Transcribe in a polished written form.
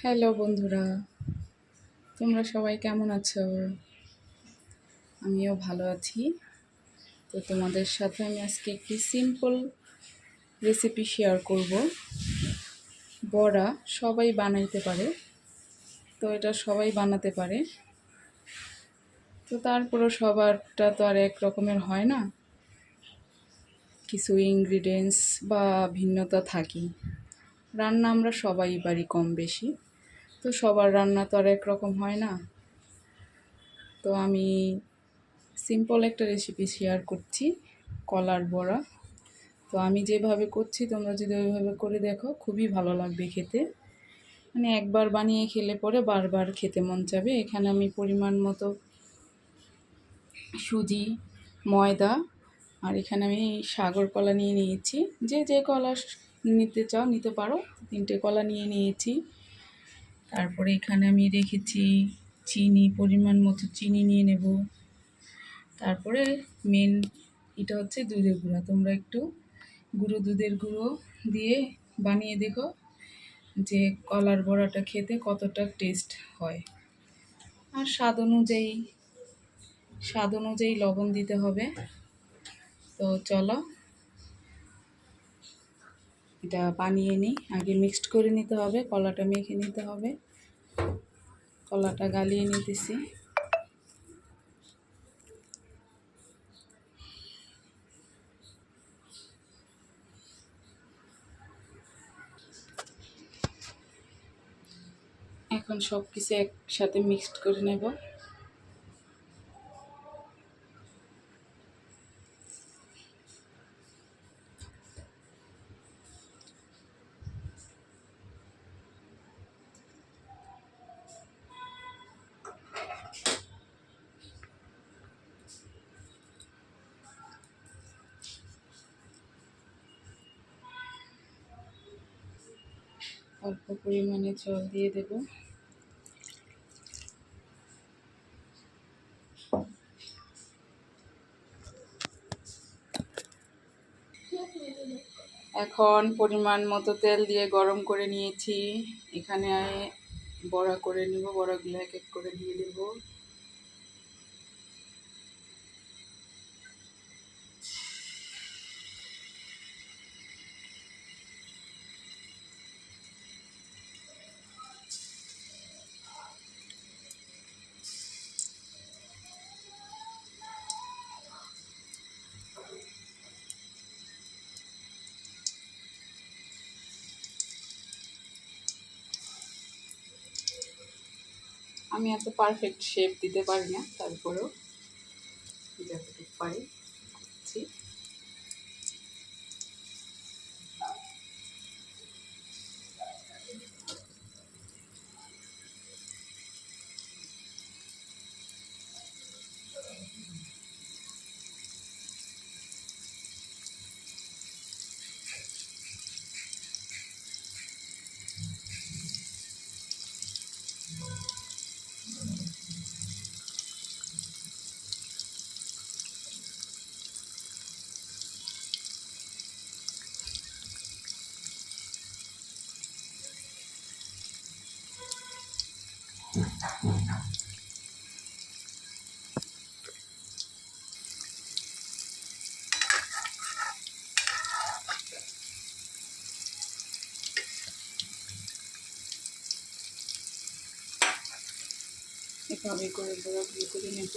Hello বন্ধুরা, তোমরা সবাই কেমন আছো? আমিও ভালো আছি। তো তোমাদের সাথে আমি আজকে একটি সিম্পল রেসিপি শেয়ার করব। বড়া সবাই বানাইতে পারে, তো এটা সবাই বানাতে পারে। তো তারপরও সবারটা তো আর এক রকমের হয় না, কিছু ইনগ্রিডিয়েন্টস বা ভিন্নতা থাকি। রান্না আমরা সবাই পারি কম বেশি, তো সবার রান্না তো আর একরকম হয় না। তো আমি সিম্পল একটা রেসিপি শেয়ার করছি, কলার বড়া। তো আমি যেভাবে করছি তোমরা যদি ওইভাবে করে দেখো খুবই ভালো লাগবে খেতে। মানে একবার বানিয়ে খেলে পরে বারবার খেতে মন যাবে। এখানে আমি পরিমাণ মতো সুজি, ময়দা, আর এখানে আমি সাগর কলা নিয়ে নিয়েছি। যে যে কলা নিতে চাও নিতে পারো। 3টে কলা নিয়ে নিয়েছি। তারপরে এখানে আমি রেখেছি চিনি, পরিমাণ মতো চিনি নিয়ে নেব। তারপরে মেন এটা হচ্ছে দুধের গুঁড়া। তোমরা একটু দুধের গুঁড়ো দিয়ে বানিয়ে দেখো যে কলার বড়াটা খেতে কতটা টেস্ট হয়। আর স্বাদ অনুযায়ী লবণ দিতে হবে। তো চলো এটা বানিয়ে নিই। আগে মিক্সড করে নিতে হবে, কলাটা মেখে নিতে হবে। কলাটা গালিয়ে নিতেছি। এখন সব কিছু একসাথে মিক্সড করে নেব। অল্প পরিমাণে জল দিয়ে দেব। এখন পরিমাণ মতো তেল দিয়ে গরম করে নিয়েছি। এখানে বড়া করে নেব। বড়াগুলো এক এক করে দিয়ে দেব। আমি এত পারফেক্ট শেপ দিতে পারি না, তারপরেও যতটুকু পারি করছি। এভাবে করে বড়াগুলো করে নেব।